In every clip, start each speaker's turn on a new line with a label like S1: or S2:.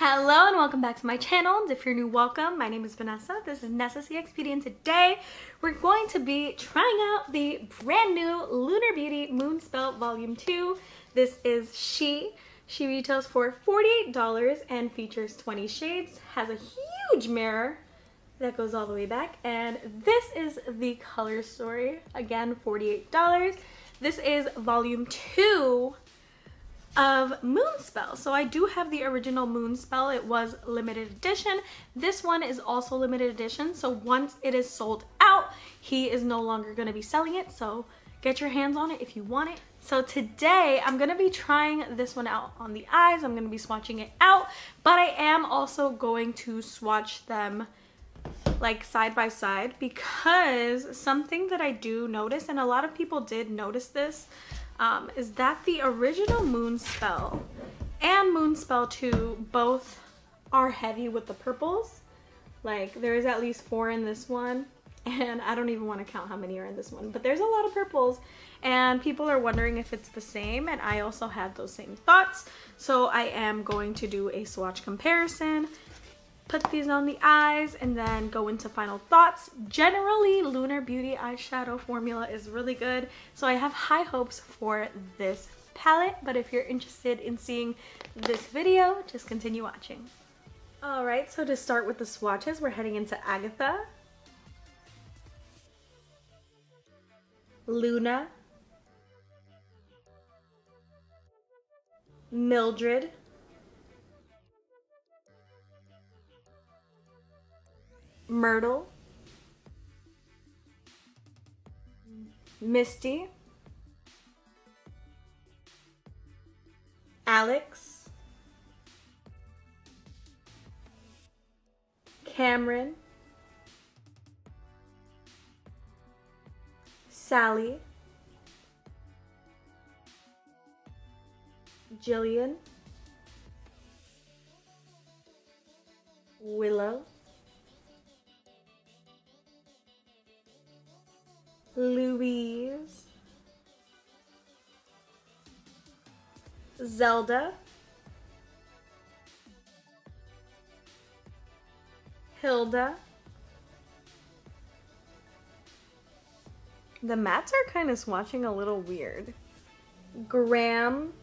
S1: Hello and welcome back to my channel. And if you're new, welcome. My name is Vanessa. This is Nessa CXPD, and today we're going to be trying out the brand new Lunar Beauty Moonspell Volume 2. This is She. She retails for $48 and features 20 shades, has a huge mirror that goes all the way back, and this is the color story. Again, $48. This is Volume 2 of Moonspell. So I do have the original Moonspell. It was limited edition. This one is also limited edition. So once it is sold out, he is no longer going to be selling it. So get your hands on it if you want it. So today I'm going to be trying this one out on the eyes. I'm going to be swatching it out, but I am also going to swatch them like side by side, because something that I do notice, and a lot of people did notice this, is that the original Moonspell and Moonspell 2 both are heavy with the purples. Like, there's at least 4 in this one, and I don't even want to count how many are in this one, but there's a lot of purples, and people are wondering if it's the same, and I also had those same thoughts. So I am going to do a swatch comparison, put these on the eyes, and then go into final thoughts. Generally, Lunar Beauty eyeshadow formula is really good, so I have high hopes for this palette. But if you're interested in seeing this video, just continue watching. Alright, so to start with the swatches, we're heading into Agatha, Luna, Mildred, Myrtle, Misty, Alex, Cameron, Sally, Jillian, Willow, Louise, Zelda, Hilda. The mattes are kind of swatching a little weird. Graham,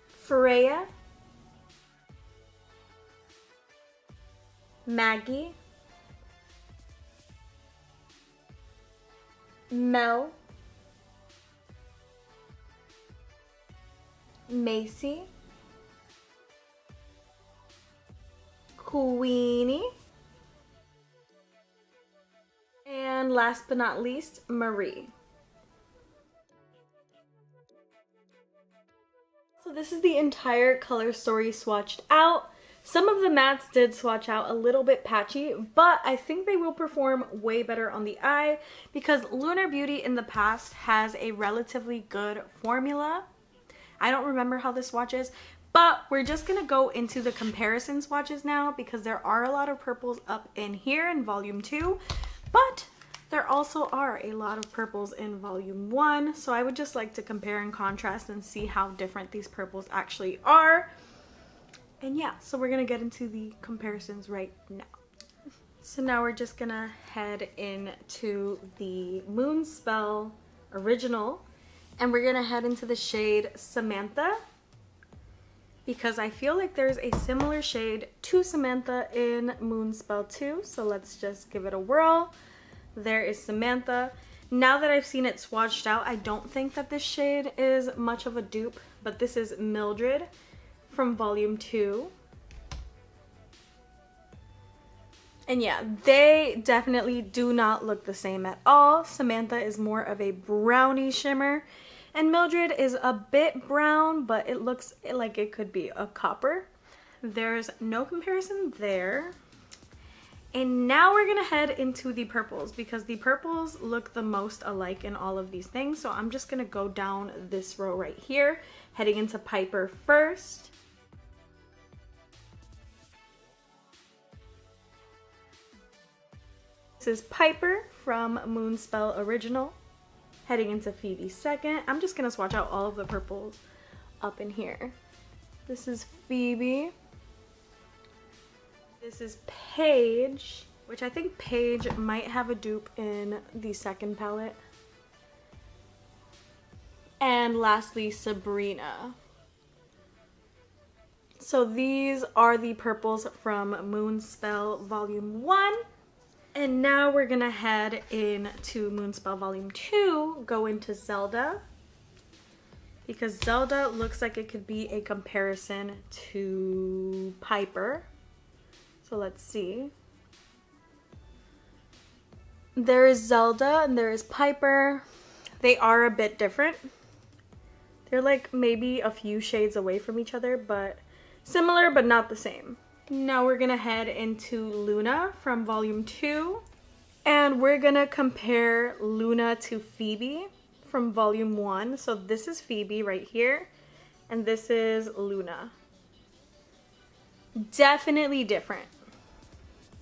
S1: Freya, Maggie, Mel, Macy, Queenie, and last but not least, Marie. So this is the entire color story swatched out. Some of the mattes did swatch out a little bit patchy, but I think they will perform way better on the eye because Lunar Beauty in the past has a relatively good formula. I don't remember how this swatch is, but we're just going to go into the comparison swatches now because there are a lot of purples up in here in Volume 2, but there also are a lot of purples in Volume 1. So I would just like to compare and contrast and see how different these purples actually are. And yeah, so we're gonna get into the comparisons right now. So now we're just gonna head into the Moonspell original, and we're gonna head into the shade Samantha, because I feel like there's a similar shade to Samantha in Moonspell 2. So let's just give it a whirl. There is Samantha. Now that I've seen it swatched out, I don't think that this shade is much of a dupe, but this is Mildred from Volume 2. And yeah, they definitely do not look the same at all. Samantha is more of a brownie shimmer, and Mildred is a bit brown, but it looks like it could be a copper. There's no comparison there. And now we're gonna head into the purples, because the purples look the most alike in all of these things. So I'm just gonna go down this row right here, heading into Piper first. This is Piper from Moonspell Original. Heading into Phoebe second. I'm just gonna swatch out all of the purples up in here. This is Phoebe. This is Paige, which I think Paige might have a dupe in the second palette. And lastly, Sabrina. So these are the purples from Moonspell Volume 1. And now we're gonna head into Moonspell Volume 2, go into Zelda. Because Zelda looks like it could be a comparison to Piper. So let's see. There is Zelda and there is Piper. They are a bit different. They're like maybe a few shades away from each other, but similar but not the same. Now we're gonna head into Luna from Volume 2. And we're gonna compare Luna to Phoebe from Volume 1. So this is Phoebe right here, and this is Luna. Definitely different.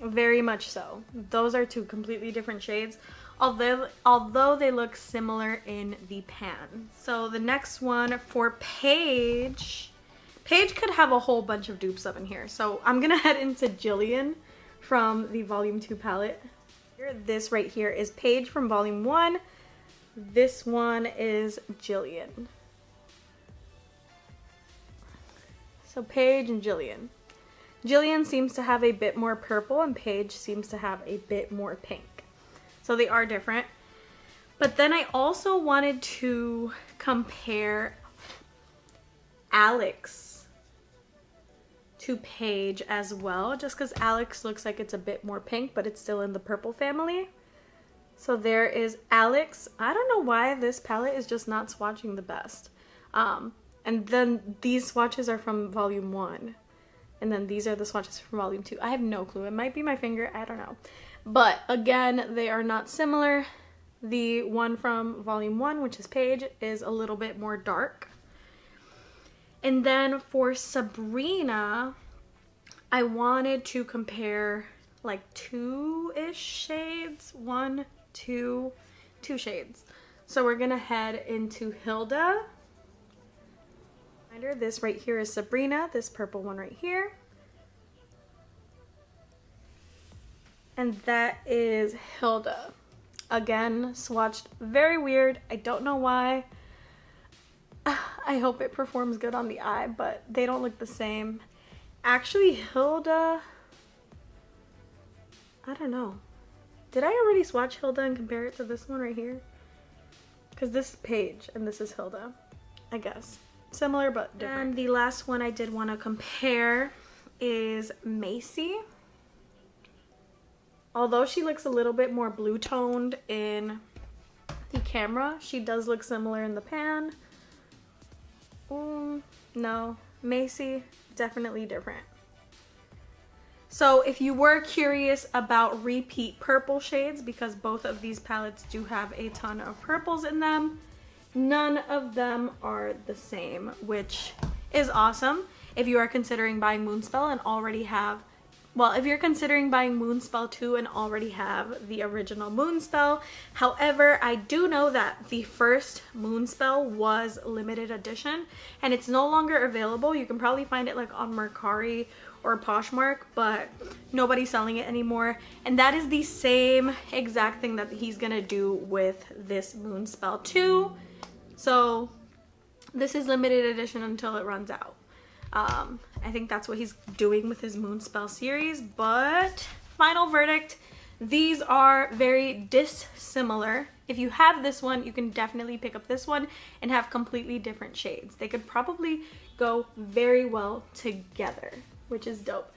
S1: Very much so. Those are two completely different shades, although they look similar in the pan. So the next one for Paige. Paige could have a whole bunch of dupes up in here. So I'm gonna head into Jillian from the Volume 2 palette. This right here is Paige from Volume 1. This one is Jillian. So Paige and Jillian. Jillian seems to have a bit more purple and Paige seems to have a bit more pink. So they are different. But then I also wanted to compare Alex to Paige as well, just because Alex looks like it's a bit more pink, but it's still in the purple family. So there is Alex. I don't know why this palette is just not swatching the best. And then these swatches are from Volume 1. And then these are the swatches from Volume 2. I have no clue. It might be my finger. I don't know. But again, they are not similar. The one from Volume 1, which is Paige, is a little bit more dark. And then for Sabrina, I wanted to compare like two-ish shades. Two shades. So we're gonna head into Hilda. This right here is Sabrina, this purple one right here. And that is Hilda. Again, swatched very weird. I don't know why. I hope it performs good on the eye, but they don't look the same. Actually, Hilda, I don't know. Did I already swatch Hilda and compare it to this one right here? Because this is Paige and this is Hilda, I guess. Similar but different. And the last one I did want to compare is Macy. Although she looks a little bit more blue toned in the camera, she does look similar in the pan. No, Macy, definitely different. So if you were curious about repeat purple shades, because both of these palettes do have a ton of purples in them, none of them are the same, which is awesome. If you are considering buying Moonspell and already have, well, if you're considering buying Moonspell 2 and already have the original Moonspell. However, I do know that the first Moonspell was limited edition and it's no longer available. You can probably find it like on Mercari or Poshmark, but nobody's selling it anymore. And that is the same exact thing that he's gonna do with this Moonspell 2. So this is limited edition until it runs out. I think that's what he's doing with his Moonspell series, but final verdict, these are very dissimilar. If you have this one, you can definitely pick up this one and have completely different shades. They could probably go very well together, which is dope.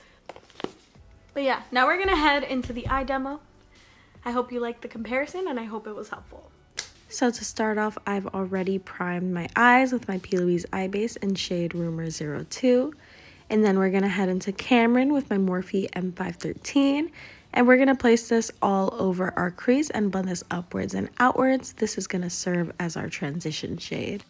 S1: But yeah, now we're gonna head into the eye demo. I hope you liked the comparison and I hope it was helpful. So to start off, I've already primed my eyes with my P. Louise eye base in shade Rumor 02. And then we're gonna head into Cameron with my Morphe M513. And we're gonna place this all over our crease and blend this upwards and outwards. This is gonna serve as our transition shade.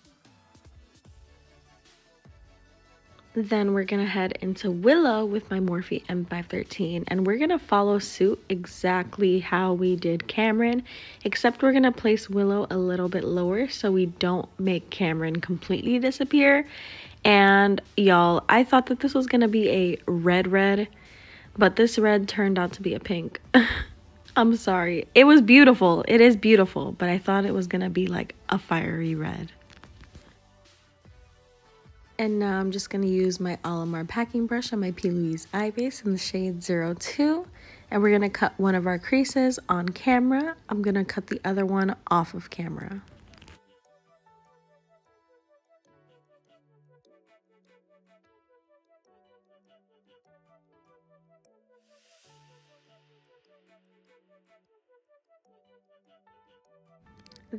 S2: Then we're gonna head into Willow with my Morphe M513, and we're gonna follow suit exactly how we did Cameron, except we're gonna place Willow a little bit lower so we don't make Cameron completely disappear. And y'all, I thought that this was gonna be a red, but this red turned out to be a pink. I'm sorry. It was beautiful. It is beautiful, but I thought it was gonna be like a fiery red. And now I'm just going to use my Alamar packing brush on my P. Louise eye base in the shade 02. And we're going to cut one of our creases on camera. I'm going to cut the other one off of camera.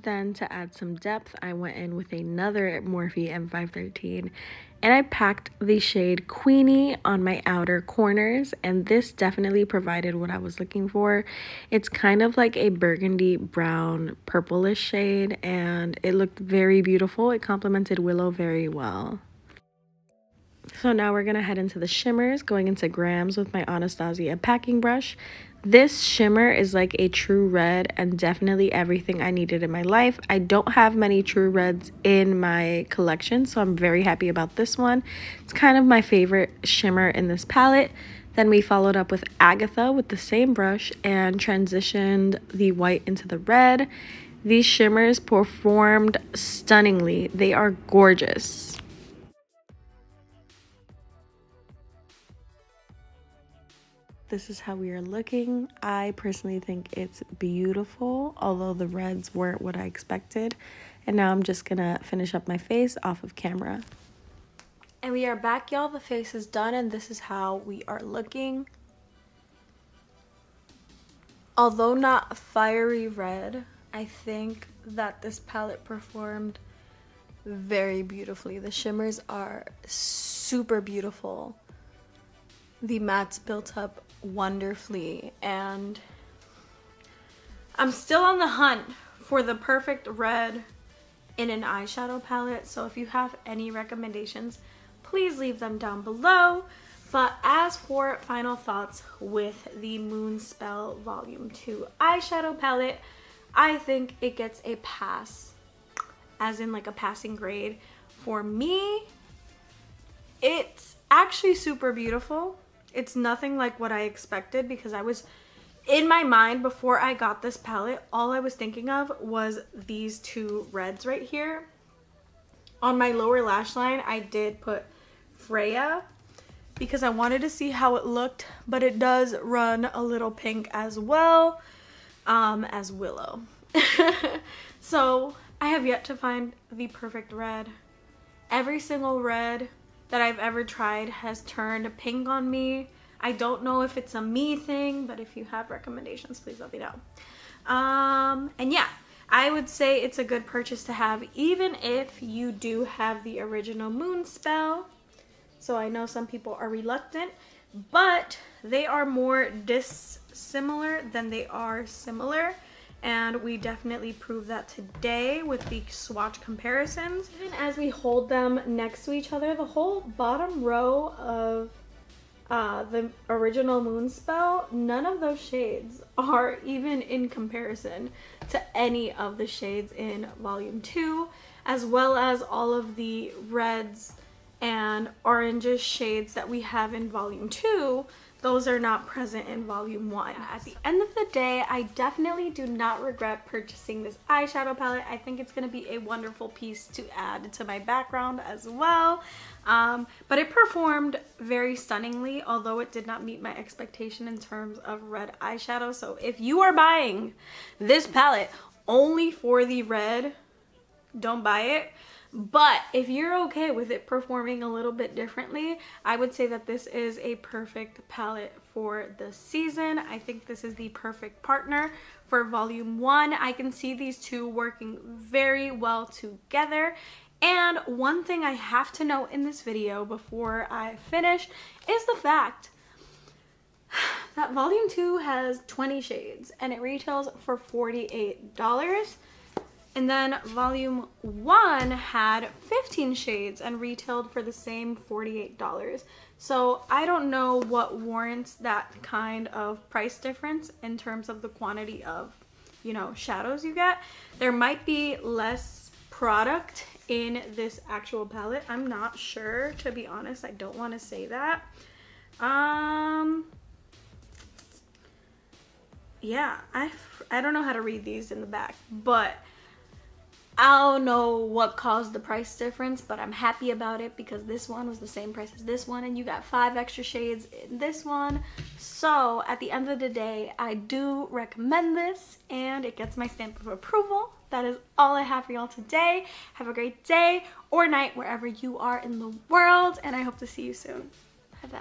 S2: Then to add some depth, I went in with another Morphe M513 and I packed the shade Queenie on my outer corners, and this definitely provided what I was looking for. It's kind of like a burgundy brown purplish shade and it looked very beautiful. It complemented Willow very well. So now we're going to head into the shimmers, going into grams with my Anastasia packing brush. This shimmer is like a true red and definitely everything I needed in my life. I don't have many true reds in my collection, so I'm very happy about this one. It's kind of my favorite shimmer in this palette. Then we followed up with Agatha with the same brush and transitioned the white into the red. These shimmers performed stunningly. They are gorgeous. This is how we are looking. I personally think it's beautiful, although the reds weren't what I expected. And now I'm just gonna finish up my face off of camera.
S1: And we are back, y'all. The face is done and this is how we are looking. Although not fiery red, I think that this palette performed very beautifully. The shimmers are super beautiful. The mattes built up wonderfully, and I'm still on the hunt for the perfect red in an eyeshadow palette. So if you have any recommendations, please leave them down below. But as for final thoughts with the Moonspell Volume 2 eyeshadow palette, I think it gets a pass, as in like a passing grade. For me, it's actually super beautiful. It's nothing like what I expected, because I was, in my mind before I got this palette, all I was thinking of was these two reds right here. On my lower lash line, I did put Freya because I wanted to see how it looked, but it does run a little pink as well, as Willow. So I have yet to find the perfect red. Every single red that I've ever tried has turned pink on me. I don't know if it's a me thing, but if you have recommendations, please let me know. And yeah, I would say it's a good purchase to have, even if you do have the original Moonspell. So I know some people are reluctant, but they are more dissimilar than they are similar. And we definitely proved that today with the swatch comparisons. Even as we hold them next to each other, the whole bottom row of the original Moonspell, none of those shades are even in comparison to any of the shades in Volume 2, as well as all of the reds and oranges shades that we have in Volume 2. Those are not present in Volume 1. At the end of the day, I definitely do not regret purchasing this eyeshadow palette. I think it's going to be a wonderful piece to add to my background as well. But it performed very stunningly, although it did not meet my expectation in terms of red eyeshadow. So if you are buying this palette only for the red, don't buy it. But if you're okay with it performing a little bit differently, I would say that this is a perfect palette for the season. I think this is the perfect partner for Volume 1. I can see these two working very well together. And one thing I have to note in this video before I finish is the fact that Volume 2 has 20 shades and it retails for $48. And then volume 1 had 15 shades and retailed for the same $48. So I don't know what warrants that kind of price difference in terms of the quantity of, you know, shadows you get. There might be less product in this actual palette. I'm not sure, to be honest. I don't want to say that. Yeah, I don't know how to read these in the back, but I don't know what caused the price difference, but I'm happy about it because this one was the same price as this one, and you got 5 extra shades in this one. So at the end of the day, I do recommend this, and it gets my stamp of approval. That is all I have for y'all today. Have a great day or night wherever you are in the world, and I hope to see you soon. Bye-bye.